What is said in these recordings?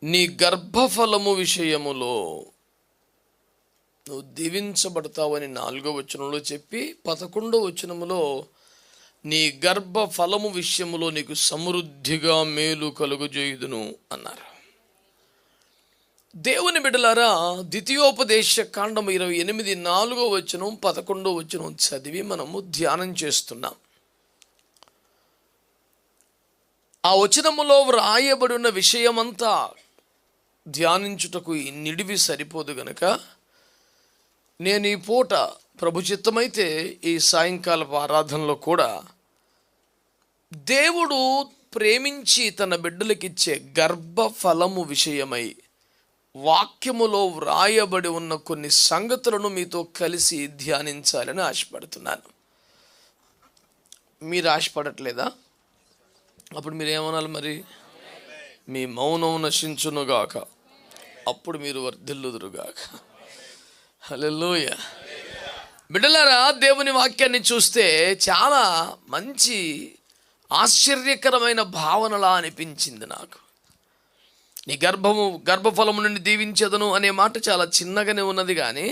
నీ గర్భఫలము విషయములో నువ్వు దీవించబడతావని 4వ వచనంలో చెప్పి 11వ వచనములో నీ గర్భఫలము విషయములో నీకు సమృద్ధిగా మేలు కలుగజేయుదును అన్నారు. దేవుని బిడ్డలారా, ద్వితీయోపదేశ కాండము 28 4వ వచనం 11వ వచనం చదివి మనము ధ్యానం చేస్తున్నాం. ఆ వచనములో వ్రాయబడి ఉన్న విషయమంతా ధ్యానించుటకు ఈ నిడివి సరిపోదు గనుక నేను ఈ పూట ప్రభు చిత్తమైతే ఈ సాయంకాలపు ఆరాధనలో కూడా దేవుడు ప్రేమించి తన బిడ్డలకిచ్చే గర్భఫలము విషయమై వాక్యములో వ్రాయబడి ఉన్న కొన్ని సంగతులను మీతో కలిసి ధ్యానించాలని ఆశపడుతున్నాను. మీరు ఆశపడట్లేదా? అప్పుడు మీరు ఏమనాలి మరి? మీ మౌనం నశించునుగాక, అప్పుడు మీరు వర్ధిల్లుదురుగాక. హల్లెలూయా. బిడ్డలారా, దేవుని వాక్యాన్ని చూస్తే చాలా మంచి ఆశ్చర్యకరమైన భావనలా అనిపించింది నాకు. నీ గర్భఫలము నుండి దీవించదను అనే మాట చాలా చిన్నగానే ఉన్నది, కానీ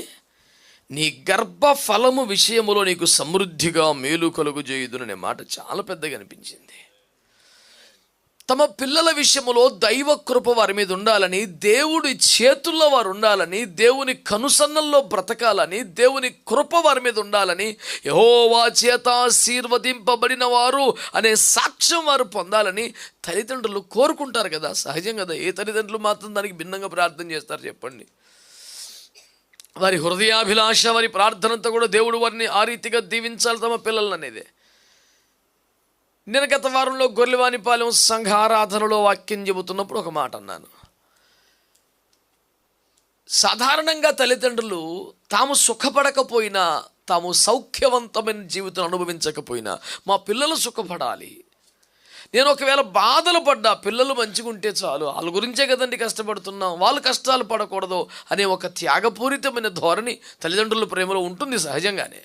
నీ గర్భఫలము విషయములో నీకు సమృద్ధిగా మేలు కలుగజేయుదును అనే మాట చాలా పెద్దగా అనిపించింది. తమ పిల్లల విషయములో దైవ కృప వారి మీద ఉండాలని, దేవుడి చేతుల్లో వారు ఉండాలని, దేవుని కనుసన్నల్లో బ్రతకాలని, దేవుని కృప వారి మీద ఉండాలని, యెహోవా చేత ఆశీర్వదింపబడిన వారు అనే సాక్ష్యం వారు పొందాలని తల్లిదండ్రులు కోరుకుంటారు కదా, సహజం కదా. ఏ తల్లిదండ్రులు మాత్రం దానికి భిన్నంగా ప్రార్థన చేస్తారు చెప్పండి? వారి హృదయాభిలాష, వారి ప్రార్థనంతో కూడా దేవుడు వారిని ఆ రీతిగా దీవించాలి తమ పిల్లలను అనేది. నేను గత వారంలో గొర్రెవానిపాలెం సంఘ ఆరాధనలో వాక్యం చెబుతున్నప్పుడు ఒక మాట అన్నాను. సాధారణంగా తల్లిదండ్రులు తాము సుఖపడకపోయినా, తాము సౌఖ్యవంతమైన జీవితం అనుభవించకపోయినా మా పిల్లలు సుఖపడాలి, నేను ఒకవేళ బాధలు పడ్డా పిల్లలు మంచిగా ఉంటే చాలు, వాళ్ళ గురించే కదండి కష్టపడుతున్నాం, వాళ్ళు కష్టాలు పడకూడదు అనే ఒక త్యాగపూరితమైన ధోరణి తల్లిదండ్రుల ప్రేమలో ఉంటుంది సహజంగానే.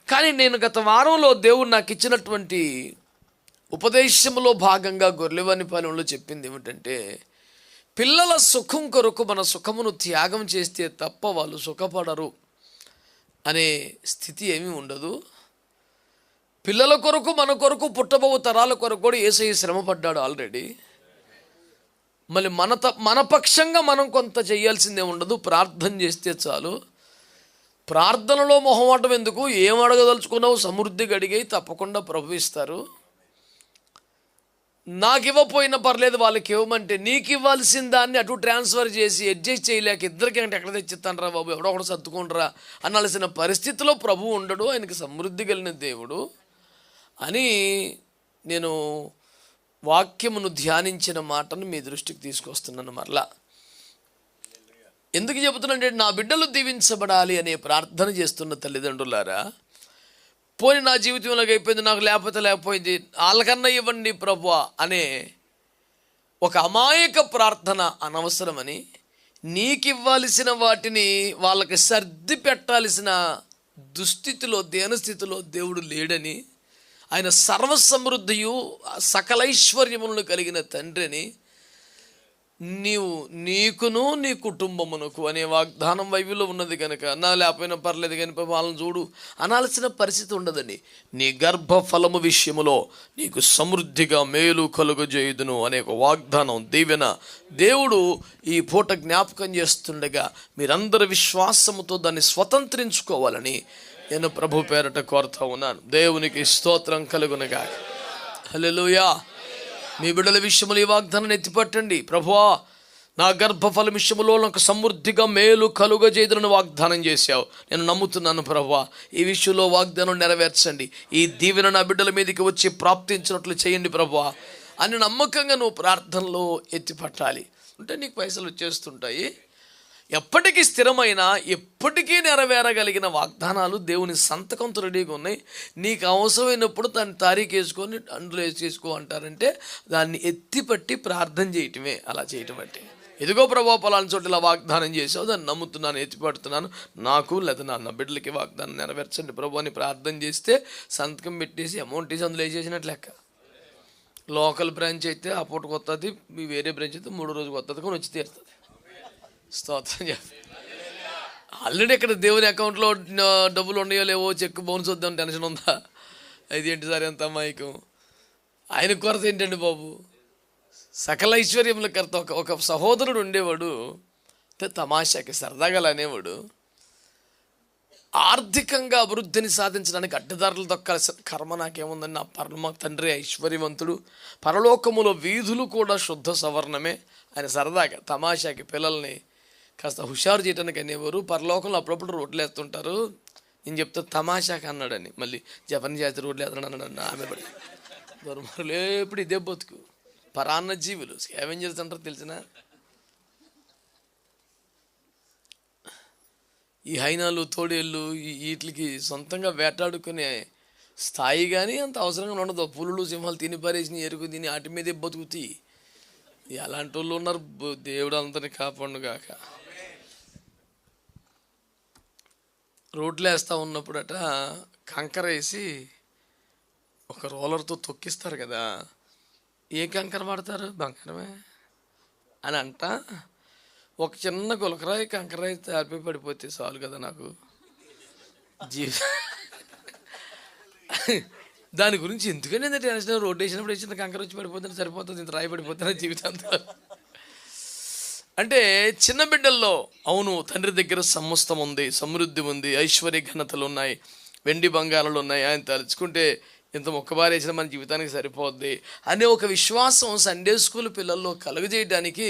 కానీ నేను గత వారంలో దేవుడు నాకు ఇచ్చినటువంటి ఉపదేశంలో భాగంగా గొర్రెవానిపాలెంలో చెప్పింది ఏమిటంటే, పిల్లల సుఖం కొరకు మన సుఖమును త్యాగం చేస్తే తప్ప వాళ్ళు సుఖపడరు అనే స్థితి ఏమీ ఉండదు. పిల్లల కొరకు, మన కొరకు, పుట్టబో తరాల కొరకు కూడా యేసయ్య శ్రమ పడ్డాడు ఆల్రెడీ. మళ్ళీ మన పక్షంగా మనం కొంత చేయాల్సిందే ఉండదు, ప్రార్థన చేస్తే చాలు. ప్రార్థనలో మొహమాటం ఎందుకు? ఏం అడగదలుచుకున్నావు సమృద్ధిగా అడిగి తప్పకుండా ప్రభు ఇస్తారు. నాకు ఇవ్వపోయినా పర్లేదు, వాళ్ళకి ఇవ్వమంటే నీకు ఇవ్వాల్సిన దాన్ని అటు ట్రాన్స్ఫర్ చేసి అడ్జస్ట్ చేయలేక ఇద్దరికి అంటే ఎక్కడ తెచ్చిస్తాను రా బాబు, ఎవడో ఒకటి సర్దుకోండిరా అనాల్సిన పరిస్థితిలో ప్రభు ఉండడు. ఆయనకి సమృద్ధి కలిగిన దేవుడు అని నేను వాక్యమును ధ్యానించిన మాటను మీ దృష్టికి తీసుకొస్తున్నాను. మరలా ఎందుకు చెబుతున్నానంటే, నా బిడ్డలు దీవించబడాలి అనే ప్రార్థన చేస్తున్న తల్లిదండ్రులారా, పోని నా జీవితంలోకి అయిపోయింది, నాకు లేకపోయింది, వాళ్ళకన్నా ఇవ్వండి ప్రభువా అనే ఒక అమాయక ప్రార్థన అనవసరమని, నీకు ఇవ్వాల్సిన వాటిని వాళ్ళకి సర్ది పెట్టాల్సిన దుస్థితిలో, దేనస్థితిలో దేవుడు లేడని, ఆయన సర్వసమృద్ధియు సకలైశ్వర్యములను కలిగిన తండ్రి అని, నీకును నీ కుటుంబమునకు అనే వాగ్దానం బైబిల్లో ఉన్నది కనుక, నా లేకపోయినా పర్లేదు కానీ వాళ్ళని చూడు అనాల్సిన పరిస్థితి ఉండదండి. నీ గర్భఫలము విషయములో నీకు సమృద్ధిగా మేలు కలుగజేయుదును అనే ఒక వాగ్దానం, దీవెన దేవుడు ఈ పూట జ్ఞాపకం చేస్తుండగా మీరందరూ విశ్వాసముతో దాన్ని స్వతంత్రించుకోవాలని నేను ప్రభు పేరట కోరుతా ఉన్నాను. దేవునికి స్తోత్రం కలుగునగా. హల్లెలూయా. మీ బిడ్డల విషయంలో ఈ వాగ్దానాన్ని ఎత్తిపట్టండి. ప్రభువా, నా గర్భఫల విషయంలో నాకు సమృద్ధిగా మేలు కలుగజేయుదునని వాగ్దానం చేశావు, నేను నమ్ముతున్నాను ప్రభువా. ఈ విషయంలో వాగ్దానం నెరవేర్చండి, ఈ దీవెన నా బిడ్డల మీదకి వచ్చి ప్రాప్తించినట్లు చేయండి ప్రభువా అని నమ్మకంగా నువ్వు ప్రార్థనలో ఎత్తిపట్టాలి. అంటే నీకు పైసలు వచ్చేస్తుంటాయి. ఎప్పటికీ స్థిరమైన, ఎప్పటికీ నెరవేరగలిగిన వాగ్దానాలు దేవుని సంతకంతో రెడీగా ఉన్నాయి. నీకు అవసరమైనప్పుడు దాన్ని తారీఖు వేసుకొని అందులో వేసేసుకో అంటారంటే దాన్ని ఎత్తిపట్టి ప్రార్థన చేయటమే. అలా చేయటం అంటే, ఎదుగో ప్రభావ పలానా చోట ఇలా వాగ్దానం చేసావు, దాన్ని నమ్ముతున్నాను, ఎత్తిపడుతున్నాను, నాకు లేదా నా బిడ్డలకి వాగ్దానం నెరవేర్చండి ప్రభు అని ప్రార్థన చేస్తే సంతకం పెట్టేసి అమౌంట్ వేసి అందులో వేసేసినట్లు లెక్క. లోకల్ బ్రాంచ్ అయితే ఆ పూటకు వస్తుంది, మీ వేరే బ్రాంచ్ అయితే 3 రోజుకి వస్తుంది, కానీ వచ్చి తీరుతుంది. స్తోత్రం చెప్పి ఆల్రెడీ ఇక్కడ దేవుని అకౌంట్లో డబ్బులు ఉన్నాయో లేవో చెక్ బౌన్స్ వద్దాం టెన్షన్ ఉందా? అది ఏంటి సార్ ఎంత అమాయకం, ఆయన కొరత ఏంటండి బాబు, సకల ఐశ్వర్యముల కొరత. ఒక సహోదరుడు ఉండేవాడు, తమాషాకి సరదాగా అనేవాడు, ఆర్థికంగా అభివృద్ధిని సాధించడానికి అడ్డదారులు దొక్కాల్సిన కర్మ నాకేముందని, నా పరమ తండ్రి ఐశ్వర్యవంతుడు, పరలోకములో వీధులు కూడా శుద్ధ సవర్ణమే. ఆయన సరదాగా తమాషాకి పిల్లల్ని కాస్త హుషారు చేయడానికి అనేవారు. పరలోకంలో అప్పుడప్పుడు రోడ్లు వేస్తుంటారు, నేను చెప్తా తమాషాకి అన్నాడని, మళ్ళీ జపన్ జాతి రోడ్లు వేస్తున్నాడు అన్నాడు. ఆమె పడి దొరమరులు ఎప్పుడు ఇదే బతుకు, పరాన్న జీవులు స్కావెంజర్స్ అంటారు తెలిసిన. ఈ హైనాలు తోడేళ్ళు వీటికి సొంతంగా వేటాడుకునే స్థాయి కానీ అంత అవసరంగా ఉండదు. పులులు సింహాలు తిని పారేసిన ఎరుగు తిని వాటి మీదే బతుకుతాయి. అలాంటి వాళ్ళు ఉన్నారు, దేవుడు అందరిని కాపాడుగాక. రోడ్లు వేస్తూ ఉన్నప్పుడట కంకర వేసి ఒక రోలర్తో తొక్కిస్తారు కదా, ఏ కంకర వాడతారు? బంగారమే అని అంట. ఒక చిన్న గులకరాయి కంకరాయి తాపి పడిపోతే చాలు కదా నాకు దాని గురించి ఎందుకని ఇంత టెన్షన్? రోడ్డు వేసినప్పుడు వేసిన కంకర వచ్చి పడిపోతుంది సరిపోతుంది, ఇంత రాయి పడిపోతుంది జీవితంతో. అంటే చిన్న బిడ్డల్లో అవును తండ్రి దగ్గర సమస్తం ఉంది, సమృద్ధి ఉంది, ఐశ్వర్య ఘనతలు ఉన్నాయి, వెండి బంగారాలు ఉన్నాయి, ఆయన తలుచుకుంటే ఇంత మొక్కబారి వేసిన మన జీవితానికి సరిపోద్ది అనే ఒక విశ్వాసం సండే స్కూల్ పిల్లల్లో కలుగజేయడానికి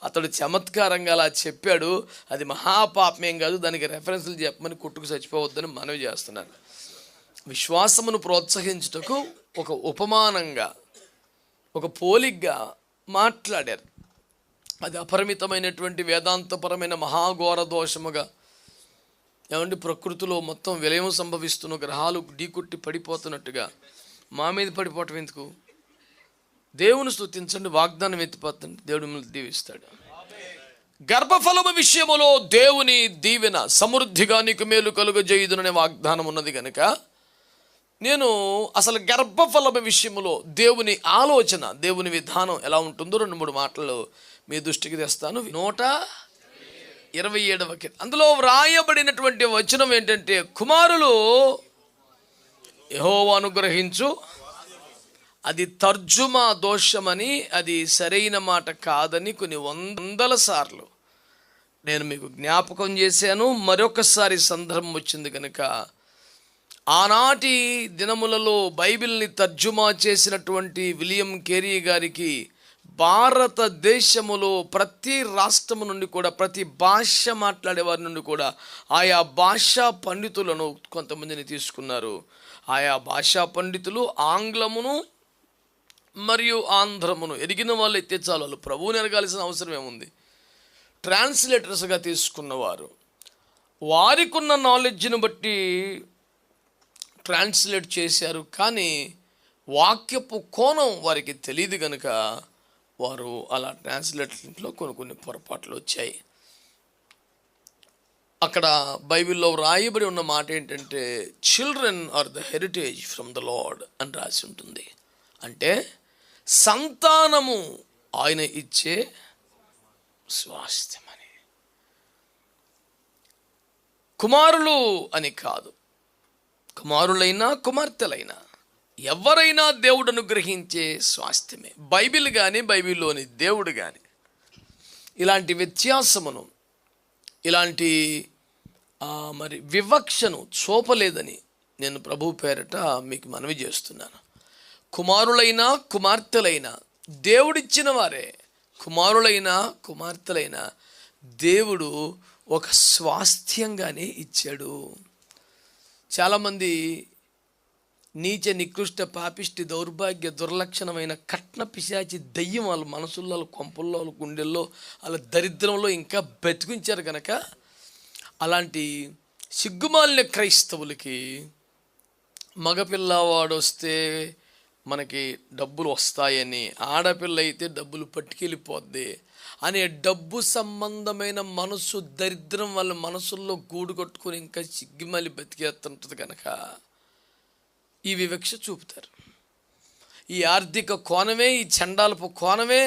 అతడు చమత్కారంగా అలా చెప్పాడు. అది మహాపాపమేం కాదు, దానికి రెఫరెన్స్లు చెప్పమని కొట్టుకు చచ్చిపోవద్దని మనవి చేస్తున్నాను. విశ్వాసమును ప్రోత్సహించుటకు ఒక ఉపమానంగా, ఒక పోలిగ్గా మాట్లాడారు. అది అపరిమితమైనటువంటి వేదాంతపరమైన మహాఘోర దోషముగా, ఏమంటే ప్రకృతిలో మొత్తం విలయం సంభవిస్తున్న గ్రహాలు ఢీకొట్టి పడిపోతున్నట్టుగా మా మీద పడిపోవటం ఎందుకు? దేవుని స్తుతించండి, వాగ్దానం ఎత్తిపోతండి, దేవుడు మిమ్మల్ని దీవిస్తాడు. గర్భఫలము విషయములో దేవుని దీవెన సమృద్ధిగా నీకు మేలు కలుగజేయుదుననే వాగ్దానం ఉన్నది కనుక నేను అసలు గర్భఫలము విషయములో దేవుని ఆలోచన, దేవుని విధానం ఎలా ఉంటుందో 2-3 మాటలు మీ దృష్టికి తెస్తాను. 127వ కీర్తన, అందులో వ్రాయబడినటువంటి వచనం ఏంటంటే, కుమారులు యెహోవా అనుగ్రహించు. అది తర్జుమా దోషమని, అది సరైన మాట కాదని కొన్ని వందల సార్లు నేను మీకు జ్ఞాపకం చేశాను. మరొకసారి సందర్భం వచ్చింది కనుక, ఆనాటి దినములలో బైబిల్ని తర్జుమా చేసినటువంటి విలియం కేరీ గారికి భారతదేశములో ప్రతి రాష్ట్రము నుండి కూడా, ప్రతి భాష మాట్లాడే వారి నుండి కూడా ఆయా భాషా పండితులను కొంతమందిని తీసుకున్నారు. ఆయా భాషా పండితులు ఆంగ్లమును మరియు ఆంధ్రమును ఎరిగిన వాళ్ళు అయితే చాలు, వాళ్ళు ప్రభువుని ఎరగాల్సిన అవసరం ఏముంది. ట్రాన్స్లేటర్స్గా తీసుకున్నవారు వారికి ఉన్న నాలెడ్జ్ని బట్టి ట్రాన్స్లేట్ చేశారు, కానీ వాక్యపు కోణం వారికి తెలియదు కనుక వారు అలా ట్రాన్స్లేషన్లో కొన్ని పొరపాట్లు వచ్చాయి. అక్కడ బైబిల్లో రాయబడి ఉన్న మాట ఏంటంటే, children are the heritage from the lord అని రాసి ఉంటుంది. అంటే సంతానము ఆయన ఇచ్చే స్వాస్థ్యమని. కుమారులు అని కాదు, కుమారులైనా కుమార్తెలైనా ఎవరైనా దేవుడు అనుగ్రహించే స్వాస్థ్యమే. బైబిల్ కానీ, బైబిల్లోని దేవుడు కానీ ఇలాంటి వ్యత్యాసమును, ఇలాంటి మరి వివక్షను చూపలేదని నేను ప్రభు పేరట మీకు మనవి చేస్తున్నాను. కుమారులైనా కుమార్తెలైనా దేవుడిచ్చిన వారే. కుమారులైనా కుమార్తెలైనా దేవుడు ఒక స్వాస్థ్యంగానే ఇచ్చాడు. చాలామంది నీచ నికృష్ట పాపిష్టి దౌర్భాగ్య దుర్లక్షణమైన కట్న పిశాచి దయ్యం వాళ్ళ మనసుల్లో, వాళ్ళ కొంపల్లో, వాళ్ళ గుండెల్లో, వాళ్ళ దరిద్రంలో ఇంకా బతికించారు కనుక అలాంటి సిగ్గుమాలిన క్రైస్తవులకి మగపిల్లవాడు వస్తే మనకి డబ్బులు వస్తాయని, ఆడపిల్ల అయితే డబ్బులు పట్టుకెళ్ళిపోద్ది అనే డబ్బు సంబంధమైన మనసు దరిద్రం వాళ్ళ మనసుల్లో గూడు కొట్టుకొని ఇంకా సిగ్గుమాలి బతికేస్తుంటుంది కనుక ఈ వివక్ష చూపుతారు. ఈ ఆర్థిక కోణమే, ఈ చండాలపు కోణమే,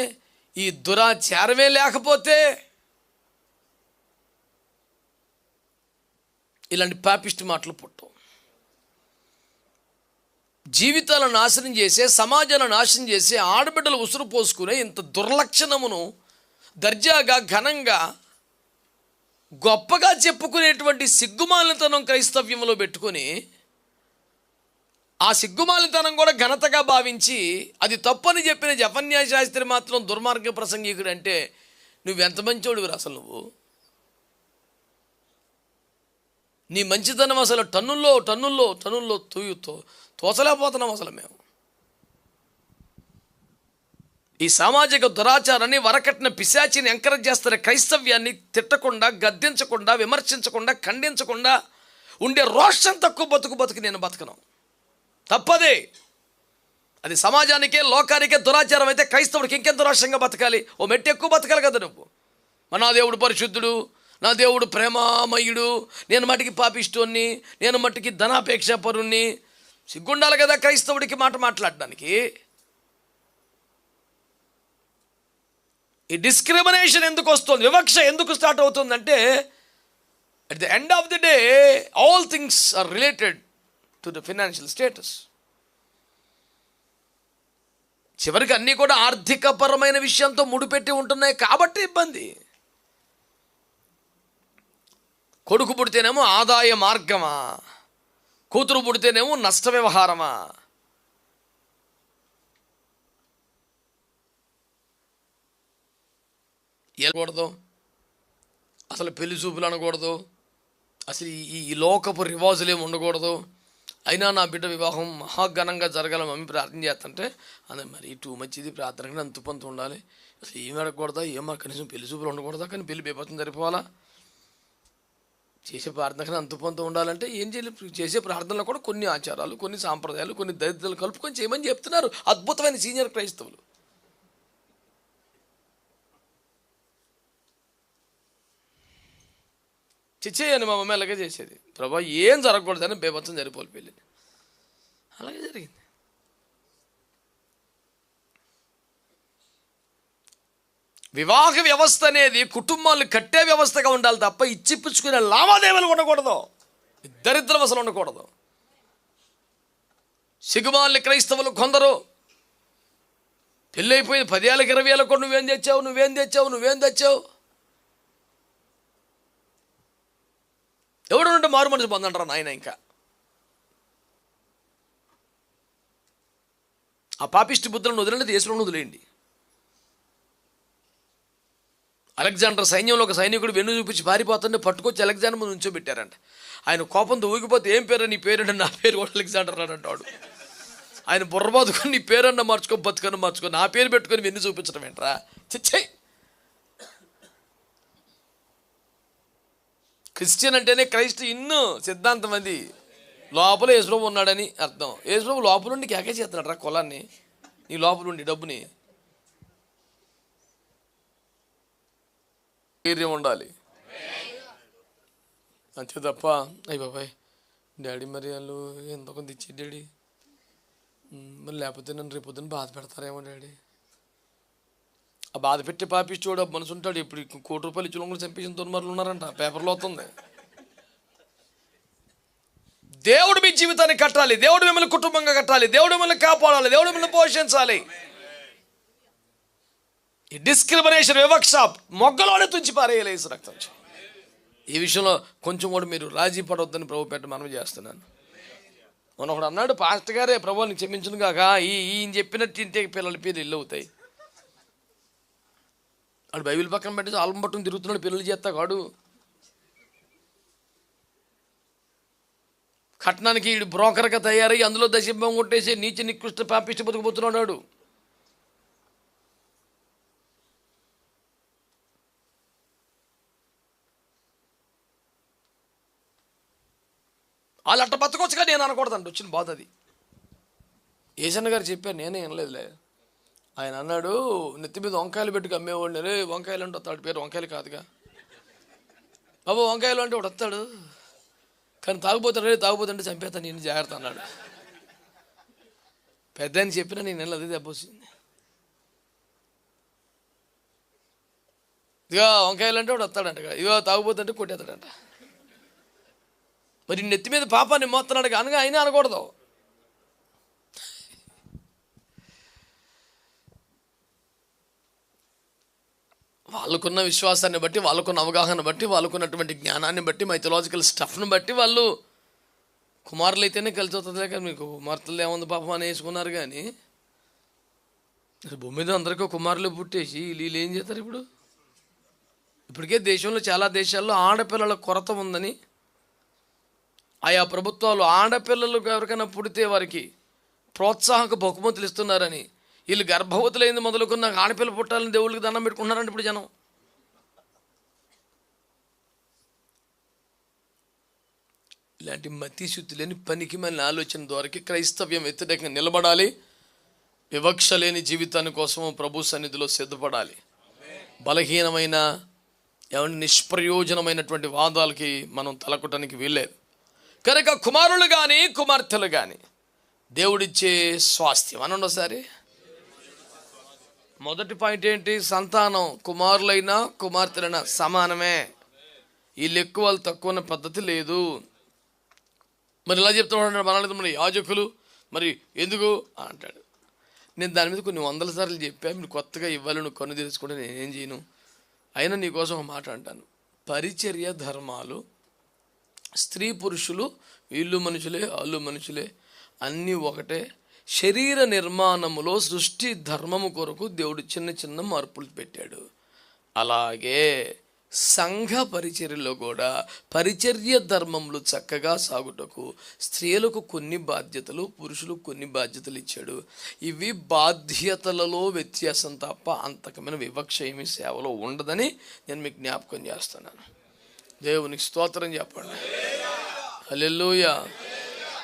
ఈ దురాచారమే లేకపోతే ఇలాంటి పాపిష్టి మాటలు పుట్టవు. జీవితాలను నాశనం చేసే, సమాజాలను నాశనం చేసే ఆడబిడ్డలు ఉసురు పోసుకునే ఇంత దుర్లక్షణమును దర్జాగా, ఘనంగా, గొప్పగా చెప్పుకునేటువంటి సిగ్గుమాలితనం క్రైస్తవ్యంలో పెట్టుకొని ఆ సిగ్గుమాలితనం కూడా ఘనతగా భావించి అది తప్పని చెప్పిన జఫన్యా శాస్త్రి మాత్రం దుర్మార్గ ప్రసంగికుడు అంటే నువ్వెంత మంచోడివి అసలు. నువ్వు నీ మంచితనం అసలు టన్నుల్లో టన్నుల్లో టన్నుల్లో తోచలేకపోతున్నాం అసలు మేము. ఈ సామాజిక దురాచారాన్ని, వరకట్టిన పిశాచిని ఎంకరేజ్ చేస్తున్న క్రైస్తవ్యాన్ని తిట్టకుండా, గద్దించకుండా, విమర్శించకుండా, ఖండించకుండా ఉండే రోషం తక్కువ బతుకు నేను బతకను. తప్పదే. అది సమాజానికే, లోకానికే దురాచారం అయితే క్రైస్తవుడికి ఇంకెంత రోషంగా బతకాలి? ఓ మెట్టు ఎక్కువ బతకాలి కదా నువ్వు. నా దేవుడు పరిశుద్ధుడు, నా దేవుడు ప్రేమామయుడు, నేను మట్టికి పాపిష్టోన్ని, నేను మట్టికి ధనాపేక్ష పరుణ్ణి. సిగ్గుండాలి కదా క్రైస్తవుడికి మాట మాట్లాడడానికి. ఈ డిస్క్రిమినేషన్ ఎందుకు వస్తుంది, వివక్ష ఎందుకు స్టార్ట్ అవుతుందంటే at the end of the day all things are related to the financial status. చివరికి అన్నీ కూడా ఆర్థికపరమైన విషయంతో ముడిపెట్టి ఉంటున్నాయి కాబట్టి ఇబ్బంది. కొడుకు పుడితేనేమో ఆదాయ మార్గమా, కూతురు పుడితేనేమో నష్ట వ్యవహారమా. వెళ్ళకూడదు, అసలు పెళ్లి చూపులు అనకూడదు, అసలు ఈ లోకపు రివాజులు ఏమి ఉండకూడదు. అయినా నా బిడ్డ వివాహం మహాఘనంగా జరగాలని మమ్మీ ప్రార్థన చేస్తుంటే అదే మరి టూ మంచిది ప్రార్థన కానీ అంతుపంత ఉండాలి. అసలు ఏమి అడగకూడదా, ఏమో కనీసం పెళ్లి చూపులు ఉండకూడదా, కానీ పెళ్లి బేపత్తం సరిపోవాలా. చేసే ప్రార్థన కానీ అంతుపంత ఉండాలంటే ఏం చేయలేదు. చేసే ప్రార్థనలో కూడా కొన్ని ఆచారాలు, కొన్ని సాంప్రదాయాలు, కొన్ని దరిద్రాలు కలుపుకొని చేయమని చెప్తున్నారు అద్భుతమైన సీనియర్ క్రైస్తవులు. చిచ్చేయని మా మమ్మీ అలాగే చేసేది. ప్రభా ఏం జరగకూడదని బేబత్సం జరిపోలి పెళ్ళి. అలాగే జరిగింది. వివాహ వ్యవస్థ అనేది కుటుంబాలు కట్టే వ్యవస్థగా ఉండాలి తప్ప ఇచ్చిపుచ్చుకునే లావాదేవీలు ఉండకూడదు, దరిద్రం అసలు ఉండకూడదు. సిగ్గుమాలి క్రైస్తవులు కొందరు పెళ్ళి అయిపోయింది 10 ఏళ్ళకి 20 ఏళ్ళకు కూడా నువ్వేం తెచ్చావు. ఎవడు నుండి మారు మనసు పొందంటారా నాయన. ఇంకా ఆ పాపిష్టి బుద్ధులను వదిలేండి, దేశంలో వదిలేయండి. అలెగ్జాండర్ సైన్యంలో ఒక సైనికుడు వెన్ను చూపించి పారిపోతుంటే పట్టుకొచ్చి అలెగ్జాండర్ ముందు ఉంచోబెట్టారంట. ఆయన కోపంతో ఊగిపోతే ఏం పేరు, నీ పేరంటే నా పేరు కూడా అలెగ్జాండర్ అని అంటాడు. ఆయన బుర్ర బాదుకొని నీ పేరన్నా మార్చుకో, బతుకన్నా మార్చుకో, నా పేరు పెట్టుకొని వెన్ను చూపించడం ఏంట్రా. చిచ్చే. క్రిస్టియన్ అంటేనే క్రైస్ట్ ఇన్ను సిద్ధాంతం. అది లోపల యేసుప్రభు ఉన్నాడని అర్థం. యేసుప్రభు లోపల ఉండి కేకే చేస్తున్నాడు రా కులాన్ని, నీ లోపల ఉండి డబ్బుని. ధైర్యం ఉండాలి అంతే తప్ప అయ్యి బాబాయ్ డాడీ మరి వాళ్ళు ఎంతో కొంత ఇచ్చి డాడీ మరి లేకపోతే నన్ను రేపు పొద్దున్న బాధ పెడతారేమో డాడీ. ఆ బాధ పెట్టి పాపిచ్చోడు మనసు ఉంటాడు. ఇప్పుడు 1 కోటి రూపాయలు ఇచ్చిన కూడా చంపేసిన తొమ్మిదిమరులు ఉన్నారంట, పేపర్లో అవుతుంది. దేవుడు మీ జీవితాన్ని కట్టాలి, దేవుడు మిమ్మల్ని కుటుంబంగా కట్టాలి, దేవుడు మిమ్మల్ని కాపాడాలి, దేవుడు మిమ్మల్ని పోషించాలి. ఈ డిస్క్రిమినేషన్, వివక్ష మొగ్గలోనే తుంచి పారేయాలి యేసు రక్తం. ఈ విషయంలో కొంచెం కూడా మీరు రాజీ పడవద్దని ప్రభు పెట్ట మనం చేస్తున్నాను. మొన్న ఒకడు అన్నాడు, పాస్టర్ గారే ప్రభువుని క్షమించును కాక ఈయన చెప్పినట్టు ఇంటే పిల్లల పేరు ఇల్లు అవుతాయి. వాడు బైబిల్ పక్కన పెట్టి ఆల్బం పట్టుకుని తిరుగుతున్నాడు, పిల్లలు చేస్తా కాడు. కట్నానికి వీడు బ్రోకర్గా తయారై అందులో దశంభం కొట్టేసి నీచ నికృష్ట పాపిష్టి బతుకుపోతున్నాడు. వాళ్ళు అట్ట బతకొచ్చుగా నేను అనకూడదండి, వచ్చిన బాధ అది. ఏజన్న గారు చెప్పారు, నేనే వినలేదులే. ఆయన అన్నాడు, నెత్తి మీద వంకాయలు పెట్టుకు అమ్మేవాడిని. రే వంకాయలు అంటే వస్తాడు, పేరు వంకాయలు కాదుగా బాబు, వంకాయలు అంటే వాడు వస్తాడు కానీ తాగుపోతాడు, రే తాగుపోతుంటే చంపేస్తాను నేను, జాగ్రత్త అన్నాడు. పెద్ద అని చెప్పినా నేను నెల అదే దెబ్బొచ్చింది. ఇక వంకాయలు అంటే వాడు వస్తాడంట, ఇగో తాగుపోతుంటే కొట్టేస్తాడంట. మరి నెత్తి మీద పాపాన్ని మోస్తున్నాడు కనుక అయినా అనకూడదు. వాళ్ళకున్న విశ్వాసాన్ని బట్టి, వాళ్ళకున్న అవగాహన బట్టి, వాళ్ళకున్నటువంటి జ్ఞానాన్ని బట్టి, మైథలాజికల్ స్టఫ్ను బట్టి వాళ్ళు కుమారులు అయితేనే కలిసి వస్తుంది. కానీ మీకు కుమార్తెలు ఏముంది పాపం అని వేసుకున్నారు. కానీ భూమి మీద అందరికీ కుమారులు పుట్టేసి వీళ్ళు ఏం చేస్తారు ఇప్పుడు? ఇప్పటికే దేశంలో చాలా దేశాల్లో ఆడపిల్లల కొరత ఉందని ఆయా ప్రభుత్వాలు ఆడపిల్లలు ఎవరికైనా పుడితే వారికి ప్రోత్సాహక బహుమతులు ఇస్తున్నారని, వీళ్ళు గర్భవతులైంది మొదలుకున్న ఆడపిల్ల పుట్టాలని దేవుళ్ళకి దండం పెట్టుకుంటున్నారంటే ఇప్పుడు జనం. ఇలాంటి మతిశుద్ధి లేని పనికి మన ఆలోచన ద్వారా క్రైస్తవ్యం వ్యతిరేకంగా నిలబడాలి. వివక్ష లేని జీవితాన్ని కోసం ప్రభు సన్నిధిలో సిద్ధపడాలి. బలహీనమైన నిష్ప్రయోజనమైనటువంటి వాదాలకి మనం తలకొట్టడానికి వీల్లేదు. కనుక కుమారులు కానీ కుమార్తెలు కానీ దేవుడిచ్చే స్వాస్థ్యం అనండి ఒకసారి. మొదటి పాయింట్ ఏంటి? సంతానం కుమారులైనా కుమార్తెలైనా సమానమే. వీళ్ళు ఎక్కువ వాళ్ళు తక్కువ అనే పద్ధతి లేదు. మరి ఇలా చెప్తున్నాడు మనలేదు మరి యాజకులు మరి ఎందుకు అంటాడు. నేను దాని మీద కొన్ని 100 సార్లు చెప్పా. మీరు కొత్తగా ఇవ్వాలి, నువ్వు కన్ను తెలుసుకుంటే నేనేం చేయను. అయినా నీకోసం ఒక మాట అంటాను. పరిచర్య ధర్మాలు, స్త్రీ పురుషులు వీళ్ళు మనుషులే వాళ్ళు మనుషులే అన్నీ ఒకటే. శరీర నిర్మాణములో సృష్టి ధర్మము కొరకు దేవుడు చిన్న చిన్న మార్పులు పెట్టాడు. అలాగే సంఘ పరిచర్యలో కూడా పరిచర్య ధర్మములు చక్కగా సాగుటకు స్త్రీలకు కొన్ని బాధ్యతలు, పురుషులకు కొన్ని బాధ్యతలు ఇచ్చాడు. ఇవి బాధ్యతలలో వ్యత్యాసం తప్ప అంతకమైన వివక్ష ఏమీ సేవలో ఉండదని నేను మీకు జ్ఞాపకం చేస్తున్నాను. దేవునికి స్తోత్రం చెప్పండి. హల్లెలూయా.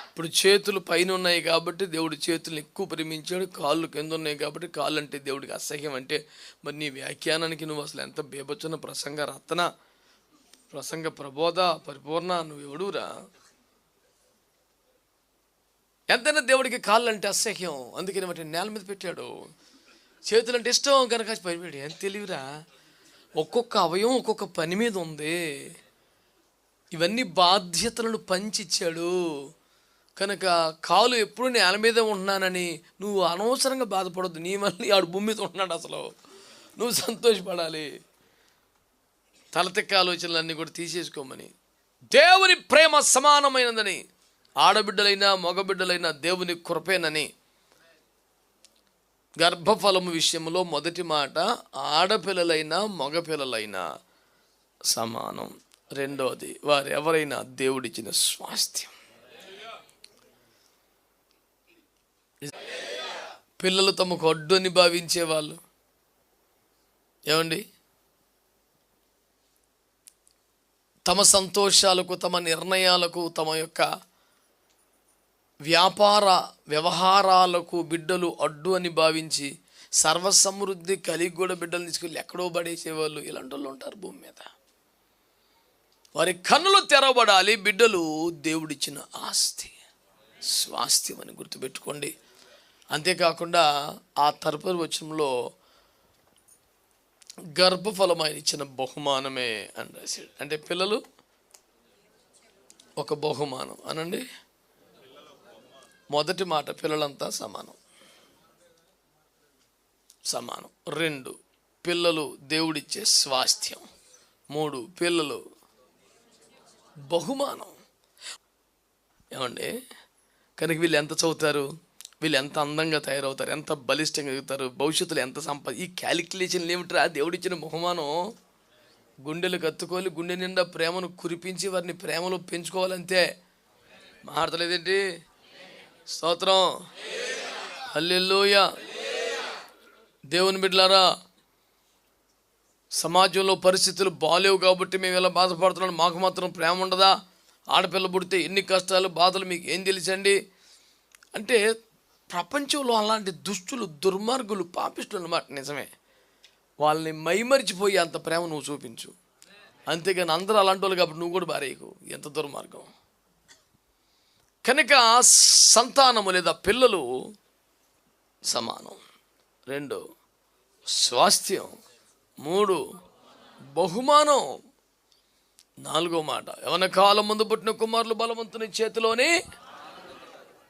ఇప్పుడు చేతులు పైన ఉన్నాయి కాబట్టి దేవుడు చేతులను ఎక్కువ ప్రేమించాడు. కాళ్ళు కింద ఉన్నాయి కాబట్టి కాళ్ళు అంటే దేవుడికి అసహ్యం. అంటే మరి నీ వ్యాఖ్యానానికి నువ్వు అసలు ఎంత బేబొచ్చున్న ప్రసంగ రత్న, ప్రసంగ ప్రబోధ పరిపూర్ణ, నువ్వు ఎవడురా? ఎంతైనా దేవుడికి కాళ్ళు అంటే అసహ్యం. అందుకని వాటిని నేల మీద పెట్టాడు. చేతులు అంటే ఇష్టం కనుక పైపెట్టాడు. ఎంత తెలివిరా! ఒక్కొక్క అవయవం ఒక్కొక్క పని మీద ఉంది. ఇవన్నీ బాధ్యతలను పంచిచ్చాడు. కనుక కాలు ఎప్పుడు నేల మీద ఉంటున్నానని నువ్వు అనవసరంగా బాధపడద్దు. నీ మళ్ళీ ఆడు భూమి మీద ఉంటున్నాడు, అసలు నువ్వు సంతోషపడాలి. తలతెక్క ఆలోచనలన్నీ కూడా తీసేసుకోమని. దేవుని ప్రేమ సమానమైనదని, ఆడబిడ్డలైనా మగబిడ్డలైనా దేవుని కృపేనని. గర్భఫలము విషయంలో మొదటి మాట ఆడపిల్లలైనా మగపిల్లలైనా సమానం. రెండవది వారు ఎవరైనా దేవుడిచ్చిన స్వాస్థ్యం. పిల్లలు తమకు అడ్డు అని భావించేవాళ్ళు ఏమండి, తమ సంతోషాలకు, తమ నిర్ణయాలకు, తమ యొక్క వ్యాపార వ్యవహారాలకు బిడ్డలు అడ్డు అని భావించి సర్వసమృద్ధి కలిగి కూడా బిడ్డలు తీసుకెళ్ళి ఎక్కడో పడేసేవాళ్ళు ఇలాంటి వాళ్ళు ఉంటారు భూమి మీద. వారి కన్నులు తెరవబడాలి. బిడ్డలు దేవుడిచ్చిన ఆస్తి, స్వాస్థ్యం అని గుర్తుపెట్టుకోండి. అంతేకాకుండా ఆ తదుపరి వచనంలో గర్భఫలం ఆయన ఇచ్చిన బహుమానమే అని రాశాడు. అంటే పిల్లలు ఒక బహుమానం అనండి. మొదటి మాట పిల్లలంతా సమానం. 2 పిల్లలు దేవుడిచ్చే స్వాస్థ్యం. 3 పిల్లలు బహుమానం. ఏమండి, కనుక వీళ్ళు ఎంత చదువుతారు, వీళ్ళు ఎంత అందంగా తయారవుతారు, ఎంత బలిష్టంగా ఎదుగుతారు, భవిష్యత్తులో ఎంత ఈ క్యాలిక్యులేషన్లు ఏమిట్రా? దేవుడిచ్చిన బహుమానం గుండెలు కత్తుకోవాలి, గుండె నిండా ప్రేమను కురిపించి వారిని ప్రేమలో పెంచుకోవాలంతే. మాట్లాడలేదేంటి? స్తోత్రం, హల్లెలూయా. దేవుని బిడ్డలారా, సమాజంలో పరిస్థితులు బాలేవు కాబట్టి మేము ఇలా బాధపడుతున్నాం, మాకు మాత్రం ప్రేమ ఉండదా? ఆడపిల్ల పుడితే ఎన్ని కష్టాలు బాధలు మీకు ఏం తెలుసండి అంటే, ప్రపంచంలో అలాంటి దుష్టులు, దుర్మార్గులు, పాపిష్టులు అన్నమాట. నిజమే, వాళ్ళని మైమరిచిపోయి అంత ప్రేమ నువ్వు చూపించు. అంతేగాని అందరూ అలాంటి వాళ్ళు కాబట్టి నువ్వు కూడా భార్యకు. ఎంత దుర్మార్గం! కనుక సంతానము లేదా పిల్లలు సమానం. 2 స్వాస్థ్యం. 3 బహుమానం. 4వ మాట, యవన కాలం ముందు పుట్టిన కుమారులు బలవంతుని చేతిలోనే.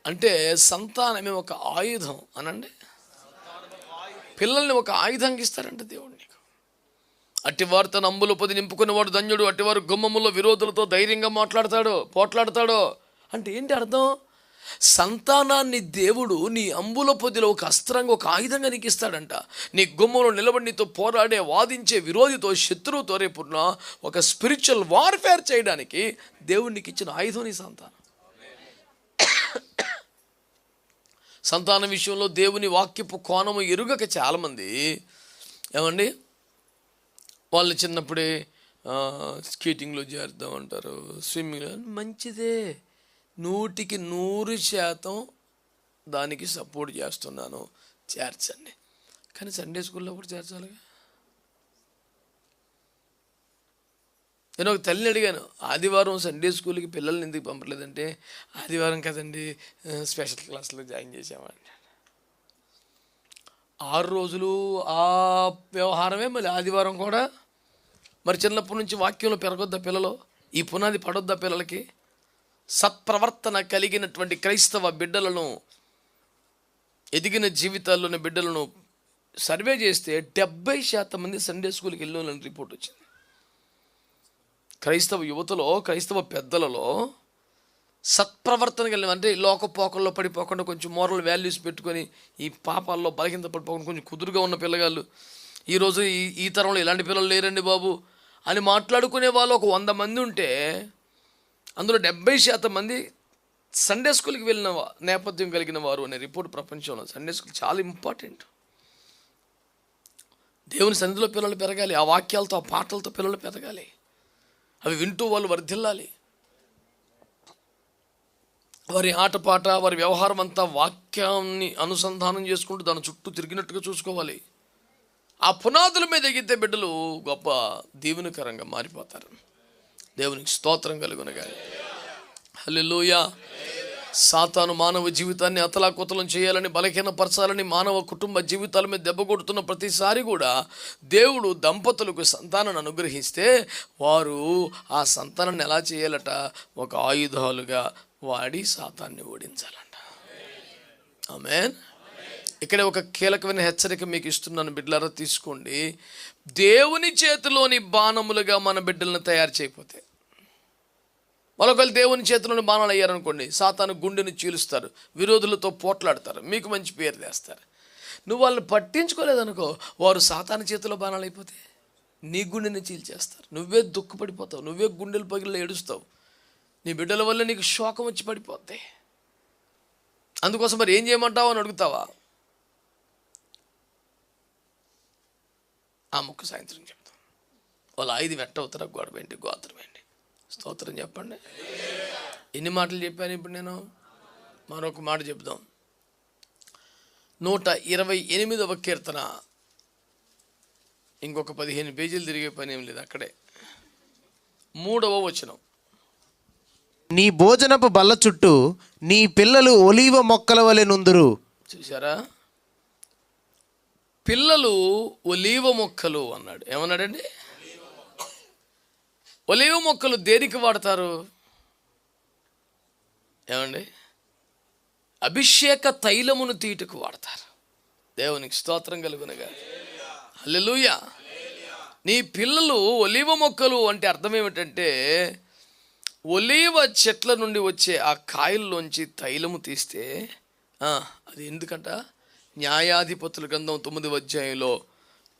అంటే సంతానమే ఒక ఆయుధం అనండి. పిల్లల్ని ఒక ఆయుధంగా ఇస్తారంట దేవుడు నీకు. అట్టివారు తన అంబులు పొది నింపుకునేవాడు ధన్యుడు, అట్టివారు గుమ్మములో విరోధులతో ధైర్యంగా పోట్లాడతాడు. అంటే ఏంటి అర్థం? సంతానాన్ని దేవుడు నీ అంబుల పొదిలో ఒక అస్త్రంగా, ఒక ఆయుధంగా నీకు ఇస్తాడంట. నీ గుమ్మంలో నిలబడి నీతో పోరాడే, వాదించే విరోధితో, శత్రువుతో రేపున్న ఒక స్పిరిచువల్ వార్ఫేర్ చేయడానికి దేవుడు నీకు ఇచ్చిన ఆయుధం నీ సంతానం. సంతానం విషయంలో దేవుని వాక్యపు కోణము ఎరుగక చాలామంది ఏమండి వాళ్ళు చిన్నప్పుడే స్కేటింగ్లో చేరుద్దాం అంటారు, స్విమ్మింగ్లో. మంచిదే, 100% దానికి సపోర్ట్ చేస్తున్నాను, చేర్చండి. కానీ సండే స్కూల్లో కూడా చేర్చాలిగా. నేను ఒక తల్లిని అడిగాను, ఆదివారం సండే స్కూల్కి పిల్లల్ని ఎందుకు పంపలేదంటే, ఆదివారం కదండి స్పెషల్ క్లాస్లో జాయిన్ చేసామండి. 6 రోజులు ఆ వ్యవహారమే, మళ్ళీ ఆదివారం కూడా. మరి చిన్నప్పటి నుంచి వాక్యంలో పెరగొద్దా పిల్లలు? ఈ పునాది పడొద్దా పిల్లలకి? సత్ప్రవర్తన కలిగినటువంటి క్రైస్తవ బిడ్డలను, ఎదిగిన జీవితాల్లోని బిడ్డలను సర్వే చేస్తే 70% మంది సండే స్కూల్కి వెళ్ళిన రిపోర్ట్ వచ్చింది. క్రైస్తవ యువతలో, క్రైస్తవ పెద్దలలో సత్ప్రవర్తన కలిగిన, అంటే లోకపోకల్లో పడిపోకుండా కొంచెం మోరల్ వాల్యూస్ పెట్టుకొని, ఈ పాపాల్లో బలహీనత పడిపోకుండా కొంచెం కుదురుగా ఉన్న పిల్లగాళ్ళు, ఈరోజు ఈ తరంలో ఇలాంటి పిల్లలు లేరండి బాబు అని మాట్లాడుకునే వాళ్ళు ఒక 100 మంది ఉంటే, అందులో 70% మంది సండే స్కూల్కి వెళ్ళిన నేపథ్యం కలిగిన వారు అనే రిపోర్ట్ ప్రపంచంలో. సండే స్కూల్ చాలా ఇంపార్టెంట్. దేవుని సన్నిధిలో పిల్లలు పెరగాలి, ఆ వాక్యాలతో, ఆ పాటలతో పిల్లలు పెరగాలి, అవి వింటూ వాళ్ళు వర్ధిల్లాలి. వారి ఆటపాట, వారి వ్యవహారం అంతా వాక్యాన్ని అనుసంధానం చేసుకుంటూ దాని చుట్టూ తిరిగినట్టుగా చూసుకోవాలి. ఆ పునాదుల మీద ఎగితే బిడ్డలు గొప్ప దీవెనకరంగా మారిపోతారు. దేవునికి స్తోత్రం కలుగునగాక. హల్లెలూయా. సాతాను మానవ జీవితాన్ని అతలాకుతలం చేయాలని, బలహీనపరచాలని, మానవ కుటుంబ జీవితాల మీద దెబ్బ కొడుతున్న ప్రతిసారి కూడా దేవుడు దంపతులకు సంతానాన్ని అనుగ్రహిస్తే వారు ఆ సంతానాన్ని ఎలా చేయాలట? ఒక ఆయుధాలుగా వాడి సాతాన్ని ఓడించాలంట. ఆమేన్. ఇక్కడే ఒక కీలకమైన హెచ్చరిక మీకు ఇస్తున్నాను బిడ్డలారా, తీసుకోండి. దేవుని చేతిలోని బాణములుగా మన బిడ్డలను తయారు చేయకపోతే, వాళ్ళొకళ్ళు దేవుని చేతిలోని బాణాలు అయ్యారనుకోండి, సాతాను గుండెని చీలుస్తారు, విరోధులతో పోట్లాడతారు, మీకు మంచి పేరు తెస్తారు. నువ్వు వాళ్ళని పట్టించుకోలేదనుకో, వారు సాతాను చేతిలో బాణాలు అయిపోతే నీ గుండెని చీల్చేస్తారు. నువ్వే దుఃఖపడిపోతావు, నువ్వే గుండెలు పగిలి ఏడుస్తావు, నీ బిడ్డల వల్ల నీకు శోకం వచ్చి పడిపోద్ది. అందుకోసం మరి ఏం చేయమంటావు అని అడుగుతావా? ఆ ముక్క సాయంత్రం చెప్తాం. వాళ్ళు 5 వెంట గొడవ ఏంటి, గోత్రం ఏంటి? స్తోత్రం చెప్పండి. ఎన్ని మాటలు చెప్పాను ఇప్పుడు నేను? మరొక మాట చెప్దాం. 128వ కీర్తన, ఇంకొక 15 పేజీలు తిరిగే పని ఏం లేదు, అక్కడే 3వ వచనం. నీ భోజనపు బల్ల చుట్టూ నీ పిల్లలు ఒలీవ మొక్కల వలె నుందురు. చూసారా? పిల్లలు ఒలీవ మొక్కలు అన్నాడు. ఏమన్నాడండి? ఒలీవ మొక్కలు దేనికి వాడతారు ఏమండి? అభిషేక తైలమును తీటుకు వాడతారు. దేవునికి స్తోత్రం కలుగునగా. హల్లెలూయా. నీ పిల్లలు ఒలీవ మొక్కలు అంటే అర్థం ఏమిటంటే, ఒలీవ చెట్ల నుండి వచ్చే ఆ కాయల్లోంచి తైలము తీస్తే అది ఎందుకంట? న్యాయాధిపతుల గ్రంథం 9వ అధ్యాయంలో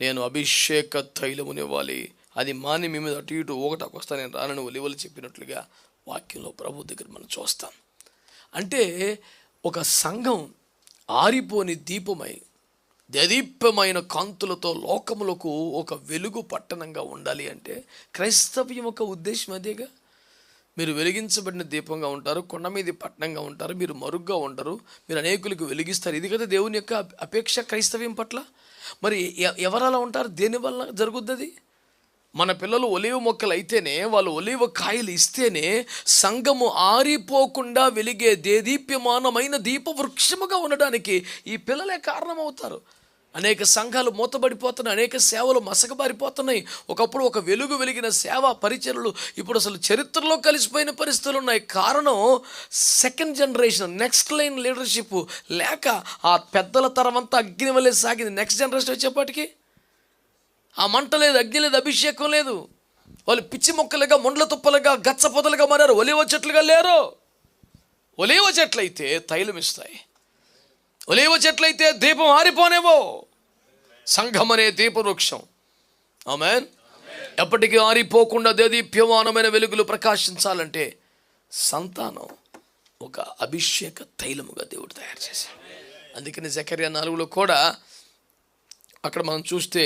నేను అభిషేక తైలమునివ్వాలి, అది మాని మీ మీద అటు ఇటు ఒకటాకు వస్తా, నేను రానని ఒలివలు చెప్పినట్లుగా వాక్యంలో ప్రభు దగ్గర మనం చూస్తాం. అంటే ఒక సంఘం ఆరిపోని దీపమై దదీప్యమైన కాంతులతో లోకములకు ఒక వెలుగు పట్టణంగా ఉండాలి అంటే క్రైస్తవ్యం యొక్క ఉద్దేశం అదేగా. మీరు వెలిగించబడిన దీపంగా ఉంటారు, కొండ మీద పట్టణంగా ఉంటారు, మీరు మరుగ్గా ఉండరు, మీరు అనేకులకు వెలిగిస్తారు. ఇది కదా దేవుని యొక్క అపేక్ష క్రైస్తవ్యం పట్ల. మరి ఎవరు అలా ఉంటారు? దేనివల్ల జరుగుద్ది? మన పిల్లలు ఒలీవ మొక్కలు అయితేనే, వాళ్ళు ఒలీవ కాయలు ఇస్తేనే సంఘము ఆరిపోకుండా వెలిగే దేదీప్యమానమైన దీపవృక్షముగా ఉండడానికి ఈ పిల్లలే కారణమవుతారు. అనేక సంఘాలు మూతబడిపోతున్నాయి, అనేక సేవలు మసకబారిపోతున్నాయి. ఒకప్పుడు ఒక వెలుగు వెలిగిన సేవా పరిచర్లు ఇప్పుడు అసలు చరిత్రలో కలిసిపోయిన పరిస్థితులు ఉన్నాయి. కారణం second generation, next line leadership లేక ఆ పెద్దల తరం అంతా అగ్ని వలె సాగింది. నెక్స్ట్ జనరేషన్ వచ్చేప్పటికి ఆ మంట లేదు, అగ్ని లేదు, అభిషేకం లేదు. వాళ్ళు పిచ్చి మొక్కలుగా, ముండ్ల తుప్పలుగా, గచ్చ పొదలుగా మారారు. ఒలీవ చెట్లుగా లేరు. ఒలీవ చెట్లయితే తైలం ఇస్తాయి, ఒలీవ చెట్లయితే దీపం ఆరిపోనేవో. సంఘం అనే దీపవృక్షం, ఆమేన్, ఎప్పటికీ ఆరిపోకుండా దేదీప్యమానమైన వెలుగులు ప్రకాశించాలంటే సంతానం ఒక అభిషేక తైలముగా దేవుడు తయారు చేశాడు. అందుకని జకర్యా 4లో కూడా అక్కడ మనం చూస్తే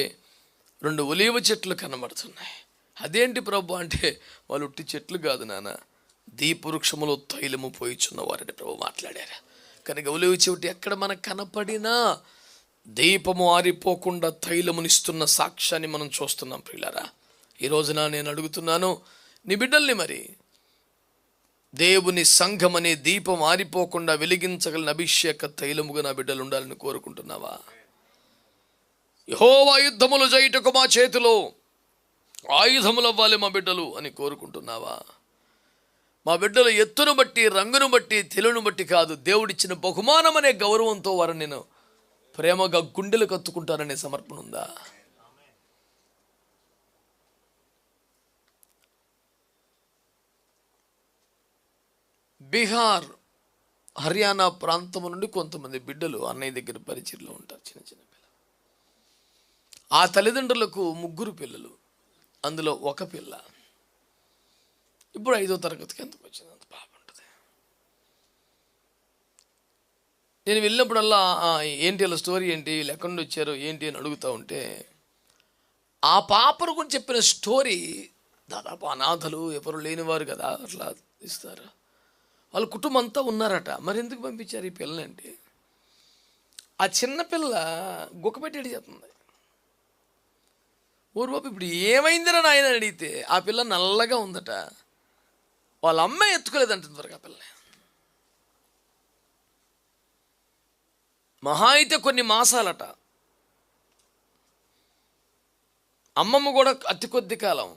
2 ఒలీవ చెట్లు కనబడుతున్నాయి. అదేంటి ప్రభు అంటే, వాళ్ళు ఉట్టి చెట్లు కాదు నాన్న, దీపవృక్షములో తైలము పోయిచున్న వారని ప్రభు మాట్లాడారు. కనుక ఒలీవ చెట్టు ఎక్కడ మనకు కనపడినా దీపము ఆరిపోకుండా తైలమునిస్తున్న సాక్ష్యాన్ని మనం చూస్తున్నాం. ప్రియులారా, ఈ రోజున నేను అడుగుతున్నాను నీ బిడ్డల్ని, మరి దేవుని సంఘం అనే దీపం ఆరిపోకుండా వెలిగించగలిగిన అభిషేక తైలముగా నా బిడ్డలు ఉండాలని కోరుకుంటున్నావా? యెహోవా యుద్ధములు చేయుటకు మా చేతిలో ఆయుధములు అవ్వాలి మా బిడ్డలు అని కోరుకుంటున్నావా? మా బిడ్డల ఎత్తును బట్టి, రంగును బట్టి, తెలుగును బట్టి కాదు, దేవుడిచ్చిన బహుమానం అనే గౌరవంతో వారిని నేను ప్రేమగా గుండెలు కత్తుకుంటాననే సమర్పణ ఉందా? బీహార్, హర్యానా ప్రాంతం నుండి కొంతమంది బిడ్డలు అన్నయ్య దగ్గర పరిచయలో ఉంటారు, చిన్న చిన్న పిల్లలు. ఆ తల్లిదండ్రులకు 3 పిల్లలు, అందులో ఒక పిల్ల ఇప్పుడు 5వ తరగతికి ఎందుకు వచ్చింది, అంత బాగుంటుంది. నేను వెళ్ళినప్పుడల్లా ఏంటి వాళ్ళ స్టోరీ ఏంటి, వీళ్ళు ఎక్కడి నుండి వచ్చారు ఏంటి అని అడుగుతూ ఉంటే, ఆ పాపను గురించి చెప్పిన స్టోరీ దాదాపు అనాథలు, ఎవరు లేనివారు కదా, అట్లా ఇస్తారు. వాళ్ళ కుటుంబం అంతా ఉన్నారట. మరి ఎందుకు పంపించారు ఈ పిల్లంటే, ఆ చిన్నపిల్ల గుక్కపెట్టి చేస్తుంది. ఊరుబాబు ఇప్పుడు ఏమైందిరా నాయన అడిగితే, ఆ పిల్ల నల్లగా ఉందట. వాళ్ళ అమ్మ ఎత్తుకోలేదంటుంది వరకు ఆ పిల్లని. మహా అయితే కొన్ని మాసాలట. అమ్మమ్మ కూడా అతి కొద్ది కాలం,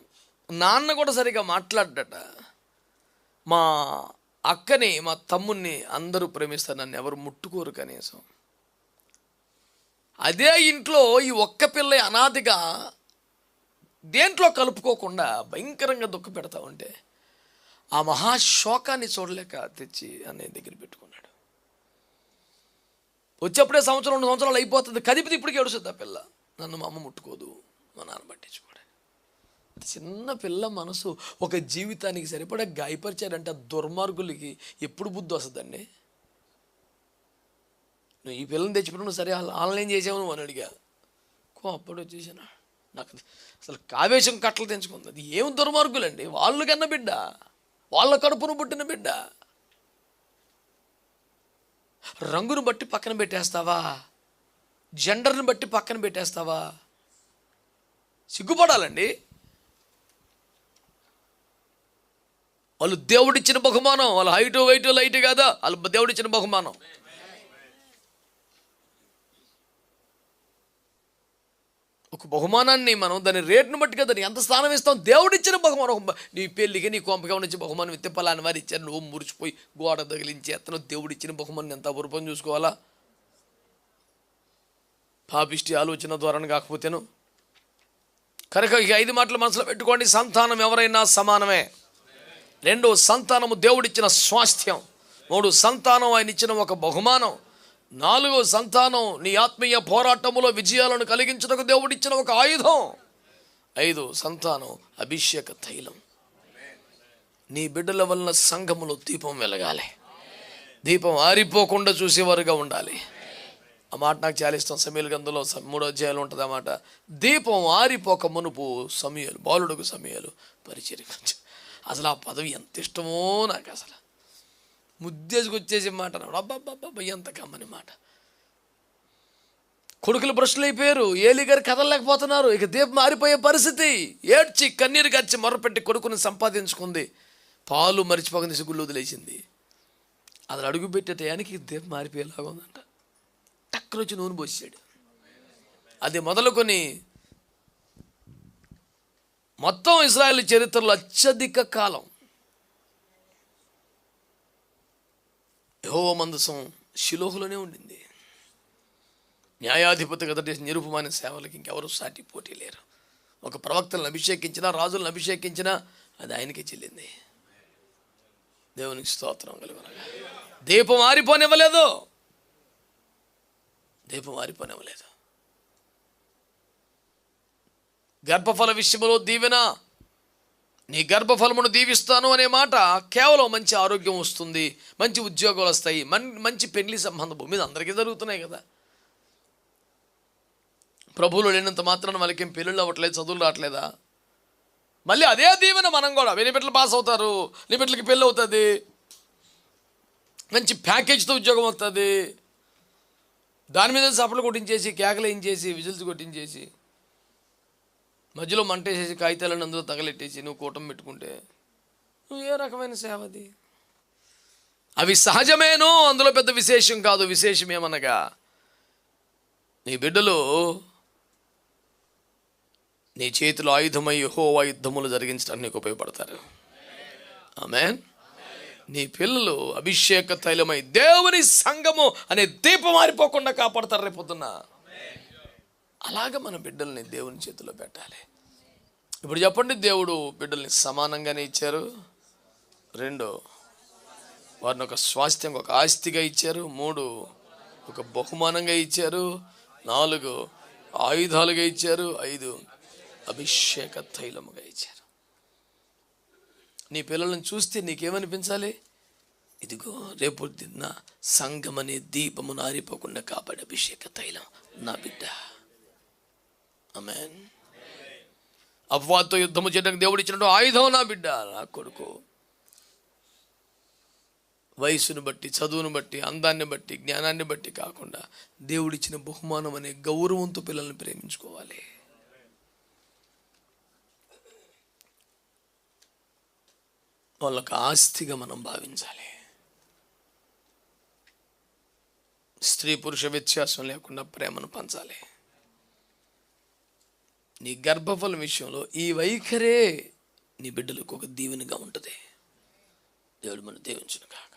నాన్న కూడా సరిగా మాట్లాడ్డట. మా అక్కని, మా తమ్ముణ్ణి అందరూ ప్రేమిస్తారు, నన్ను ఎవరు ముట్టుకోరు కనీసం. అదే ఇంట్లో ఈ ఒక్క పిల్ల అనాదిగా దేంట్లో కలుపుకోకుండా భయంకరంగా దుఃఖ పెడతా ఉంటే, ఆ మహాశోకాన్ని చూడలేక తెచ్చి అన్నయ్య దగ్గర పెట్టుకున్నాడు. వచ్చేప్పుడే 1-2 సంవత్సరాలు అయిపోతుంది, కదిపితే ఇప్పటికీ ఏడుస్తుంది ఆ పిల్ల. నన్ను మా అమ్మ ముట్టుకోదు, మా నాన్న పట్టించుకోడు. చిన్న పిల్ల మనసు ఒక జీవితానికి సరిపడా గాయపరిచారంటే దుర్మార్గులకి ఎప్పుడు బుద్ధి వస్తుందండి? నువ్వు ఈ పిల్లని తెచ్చిపెట్టు, నువ్వు సరే ఆన్లైన్ చేసావు నువ్వు అని అడిగా. అప్పుడు వచ్చేసాను, నాకు అసలు ఆవేశం కట్టలు తెంచుకుంది. అది ఏం దుర్మార్గులండి, వాళ్ళు కన్న బిడ్డ, వాళ్ళ కడుపును పుట్టిన బిడ్డ. రంగును బట్టి పక్కన పెట్టేస్తావా? జెండర్ని బట్టి పక్కన పెట్టేస్తావా? సిగ్గుపడాలండి. వాళ్ళు దేవుడిచ్చిన బహుమానం, వాళ్ళ హైటు వెయిట్ లైట్ కాదా, వాళ్ళు దేవుడిచ్చిన బహుమానం. ఒక బహుమానాన్ని మనం దాని రేటును బట్టి కదా ఎంత స్థానం ఇస్తాం. దేవుడిచ్చిన బహుమానం, నీ పెళ్ళికి నీ కొంపగా నుంచి బహుమానం ఇస్తే పలాని వారు ఇచ్చారు, నువ్వు మురిచిపోయి గోడ తగిలించి ఎత్తను. దేవుడిచ్చిన బహుమానం ఎంత అపురూపం చూసుకోవాలా? పాపిష్టి ఆలోచన ద్వారా కాకపోతేను. కనుక ఈ 5 మాటలు మనసులో పెట్టుకోండి. సంతానం ఎవరైనా సమానమే. 2, సంతానము దేవుడిచ్చిన స్వాస్థ్యం. 3, సంతానం ఆయన ఇచ్చిన ఒక బహుమానం. 4, సంతానం నీ ఆత్మీయ పోరాటములో విజయాలను కలిగించడానికి దేవుడిచ్చిన ఒక ఆయుధం. 5, సంతానం అభిషేక తైలం. నీ బిడ్డల వలన సంఘములో దీపం వెలగాలి, దీపం ఆరిపోకుండా చూసేవారుగా ఉండాలి. ఆ మాట నాకు చాలా ఇష్టం. సమూయేలు గ్రంథంలో 3వ అధ్యాయంలో ఉంటుంది ఆ మాట. దీపం ఆరిపోక మునుపు సమూయేలు, బాలుడుకు సమూయేలు పరిచర్య. అసలు ఆ పదవి ఎంత ఇష్టమో నాకు, అసలు ముద్దేసుకొచ్చేసే మాట. అబ్బాబ్బాబ్బా ఎంత కమ్మని మాట. కొడుకులు భ్రష్టులు అయిపోయారు. ఏలి గారు కదలలేకపోతున్నారు. ఇక దీపం మారిపోయే పరిస్థితి. ఏడ్చి కన్నీరు గచ్చి మొరపెట్టి కొడుకుని సంపాదించుకుంది. పాలు మరిచిపోక తీసి గుళ్ళు వదిలేసింది. అది అడుగు పెట్టే టయానికి దీపం మారిపోయేలాగా ఉందంట. టక్కున వచ్చి నూనె పోసాడు. అది మొదలుకొని మొత్తం ఇశ్రాయేలు చరిత్రలో అత్యధిక కాలం యెహోవా మందసం షిలోహులోనే ఉండింది. న్యాయాధిపతి గదటి నిరూపమైన సేవలకు ఇంకెవరు సాటి పోటీ లేరు. ఒక ప్రవక్తలను అభిషేకించినా, రాజులను అభిషేకించినా అది ఆయనకే చెల్లింది. దేవునికి స్తోత్రం కలుగునగా. దీపం ఆరిపోనివ్వలేదు. దీపం ఆరిపోనివ్వలేదు. గర్భఫల విషయంలో దీవెన, నీ గర్భఫలమును దీవిస్తాను అనే మాట కేవలం మంచి ఆరోగ్యం వస్తుంది, మంచి ఉద్యోగాలు వస్తాయి, మంచి పెళ్లి సంబంధం భూమి మీద అందరికీ జరుగుతున్నాయి కదా. ప్రభువులు లేనంత మాత్రాన వాళ్ళకేం పెళ్ళిళ్ళు అవ్వట్లేదు, చదువులు రావట్లేదా? మళ్ళీ అదే దీవెన మనం కూడా. నీ బిడ్డలు పాస్ అవుతారు, నీ బిడ్డలకి పెళ్ళి అవుతుంది, మంచి ప్యాకేజ్తో ఉద్యోగం వస్తుంది. దాని మీద చప్పలు కొట్టించేసి, కేకలు వేయించేసి, విజిల్స్ కొట్టించేసి, మధ్యలో మంటేసేసి, కాగితాలను అందులో తగలెట్టేసి నువ్వు కూటమి పెట్టుకుంటే నువ్వు ఏ రకమైన సేవ అది? అవి సహజమేనో, అందులో పెద్ద విశేషం కాదు. విశేషమేమనగా నీ బిడ్డలు నీ చేతిలో ఆయుధమై యెహోవా యుద్ధములు జరిగించడానికి నీకు ఉపయోగపడతారు. ఆమేన్. నీ పిల్లలు అభిషేక తైలమై దేవుని సంఘము అనే దీపం మారిపోకుండా కాపాడతారు రేపొద్దున. అలాగ మన బిడ్డల్ని దేవుని చేతిలో పెట్టాలి. ఇప్పుడు చెప్పండి, దేవుడు బిడ్డల్ని సమానంగానే ఇచ్చారు. 2, వారిని ఒక స్వాస్థ్యం, ఒక ఆస్తిగా ఇచ్చారు. 3, ఒక బహుమానంగా ఇచ్చారు. 4, ఆయుధాలుగా ఇచ్చారు. 5, అభిషేక తైలముగా ఇచ్చారు. నీ పిల్లలను చూస్తే నీకేమనిపించాలి? ఇదిగో రేపు దిన్న సంఘం అనే దీపమును ఆరిపోకుండా కాపాడే అభిషేక తైలం నా బిడ్డ. ఆమేన్. అపవాదితో యుద్ధము చేయడానికి దేవుడు ఇచ్చినట్టు ఆయుధం నా బిడ్డ, నా కొడుకు. వయసును బట్టి, చదువును బట్టి, అందాన్ని బట్టి, జ్ఞానాన్ని బట్టి కాకుండా దేవుడిచ్చిన బహుమానం అనే గౌరవంతో పిల్లల్ని ప్రేమించుకోవాలి. వాళ్ళకి ఆస్తిగా మనం భావించాలి. స్త్రీ పురుష వ్యత్యాసం లేకుండా ప్రేమను పంచాలి. నీ గర్భఫలం విషయంలో ఈ వైఖరే నీ బిడ్డలకు ఒక దీవెనగా ఉంటుంది. దేవుడు మనం దీవించును కాక.